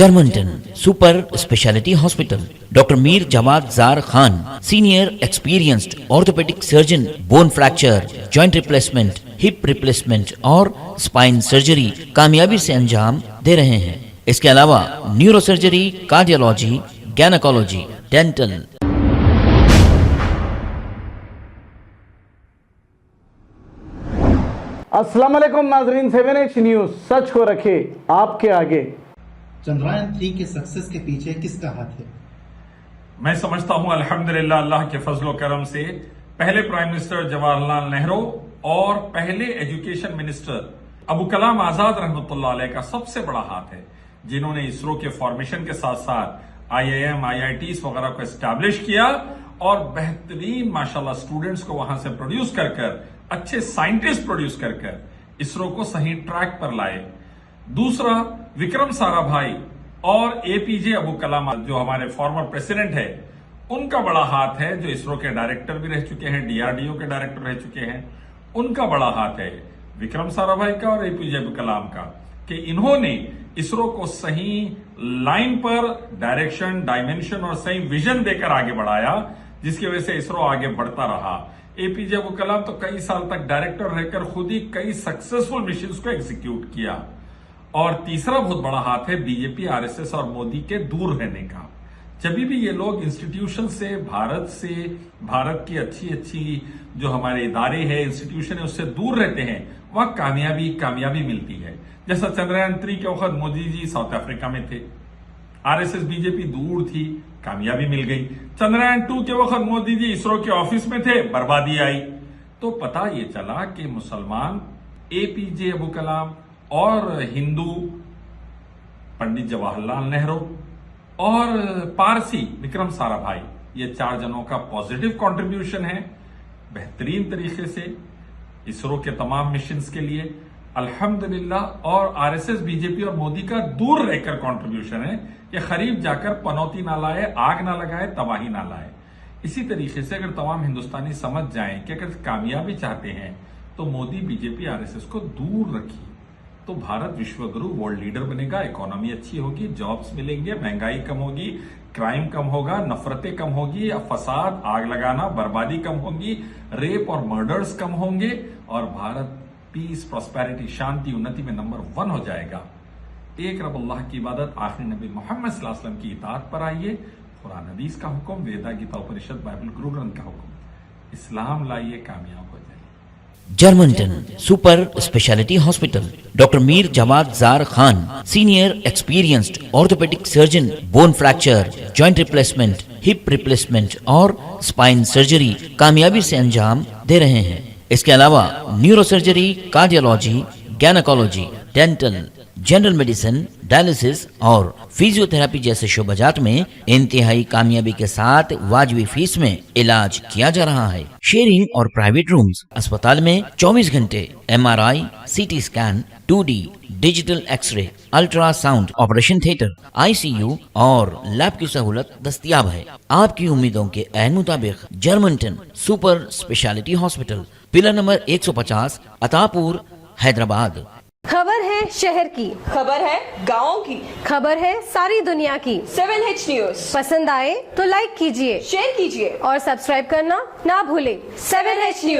Germanton super speciality hospital, doctor Mir Jawad Zar Khan, senior experienced orthopaedic surgeon, bone fracture, joint replacement, hip replacement और spine surgery कामयाबी से अंजाम दे रहे हैं। इसके अलावा neuro surgery, cardiology, gynaecology, dental. अस्सलाम वालेकुम नाजरीन, 7H न्यूज सच को रखे आपके आगे। चंद्रयान 3 के सक्सेस के पीछे किसका हाथ है? मैं समझता हूं अल्हम्दुलिल्लाह अल्लाह के फजलो करम से पहले प्राइम मिनिस्टर जवाहरलाल नेहरू और पहले एजुकेशन मिनिस्टर अबू कलाम आजाद रहमतुल्लाह अलैह का सबसे बड़ा हाथ है, जिन्होंने इसरो के फॉर्मेशन के साथ साथ IIM, IITs वगैरह को एस्टैब्लिश किया और बेहतरीन माशाल्लाह स्टूडेंट्स को वहां से प्रोड्यूस कर अच्छे साइंटिस्ट प्रोड्यूस कर इसरो को सही ट्रैक पर लाए। दूसरा, विक्रम साराभाई और APJ अबू कलाम जो हमारे फॉर्मर प्रेसिडेंट है, उनका बड़ा हाथ है, जो इसरो के डायरेक्टर भी रह चुके हैं, DRDO के डायरेक्टर रह चुके हैं। उनका बड़ा हाथ है विक्रम साराभाई का और APJ अबू कलाम का, कि इन्होंने इसरो को सही लाइन पर डायरेक्शन, डायमेंशन और सही विजन देकर आगे बढ़ाया, जिसकी वजह से इसरो आगे बढ़ता रहा। APJ अबू कलाम तो कई साल तक डायरेक्टर रहकर खुद ही कई सक्सेसफुल मिशन को एग्जीक्यूट किया। और तीसरा बहुत बड़ा हाथ है BJP, RSS और मोदी के दूर रहने का। जब भी ये लोग इंस्टीट्यूशन से, भारत की अच्छी जो हमारे इदारे हैं, इंस्टीट्यूशन है, उससे दूर रहते हैं, वहां कामयाबी मिलती है। जैसा चंद्रयान 3 के वक्त मोदी जी साउथ अफ्रीका में थे, RSS BJP दूर थी, कामयाबी मिल गई। चंद्रयान 2 के वक्त मोदी जी इसरो के ऑफिस में थे, बर्बादी आई। तो पता ये चला कि मुसलमान APJ अबू कलाम और हिंदू पंडित जवाहरलाल नेहरू और पारसी विक्रम साराभाई, ये 4 जनों का पॉजिटिव कंट्रीब्यूशन है बेहतरीन तरीके से इसरो के तमाम मिशंस के लिए अल्हम्दुलिल्लाह। और RSS BJP और मोदी का दूर रहकर कंट्रीब्यूशन है कि खरीफ जाकर पनौती ना लाए, आग ना लगाए, तबाही ना लाए। इसी तरीके से अगर तमाम हिंदुस्तानी समझ जाएं कि अगर कामयाबी चाहते हैं तो मोदी, BJP, RSS को दूर रखिए, तो भारत विश्वगुरु, वर्ल्ड लीडर बनेगा, इकोनॉमी अच्छी होगी, जॉब्स मिलेंगे, महंगाई कम होगी, क्राइम कम होगा, नफरतें कम होगी, फसाद, आग लगाना, बर्बादी कम होगी, रेप और मर्डर्स कम होंगे और भारत पीस, प्रॉस्पेरिटी, शांति, उन्नति में नंबर 1 हो जाएगा। एक रब अल्लाह की इबादत, आखिरी नबी मोहम्मद सल्लल्लाहु अलैहि वसल्लम की इताअत पर आइए। कुरान हदीस का हुक्म, वेदा, गीता, उपनिषद, बाइबल, गुरु ग्रंथ का हुक्म, इस्लाम लाइए, कामयाब हो जाइए। Germanton super speciality hospital, doctor Mir Jawad Zar Khan, senior experienced orthopaedic surgeon, bone fracture, joint replacement, hip replacement और स्पाइन सर्जरी कामयाबी से अंजाम दे रहे हैं। इसके अलावा neuro surgery, cardiology, gynaecology, dental, general medicine, dialysis और फिजियोथेरेपी जैसे शोबाजात में इंतहाई कामयाबी के साथ वाजिबी फीस में इलाज किया जा रहा है। शेयरिंग और प्राइवेट रूम्स, अस्पताल में 24 घंटे MRI, CT scan, 2D digital x-ray, ultrasound, operation theatre, ICU और लैब की सहूलत दस्तयाब है। आपकी उम्मीदों के ऐन मुताबिक Germanton super speciality hospital, pillar number 150, Attapur, Hyderabad. खबर है शहर की, खबर है गाँव की, खबर है सारी दुनिया की। 7H न्यूज पसंद आए तो लाइक कीजिए, शेयर कीजिए और सब्सक्राइब करना ना भूले। 7H news.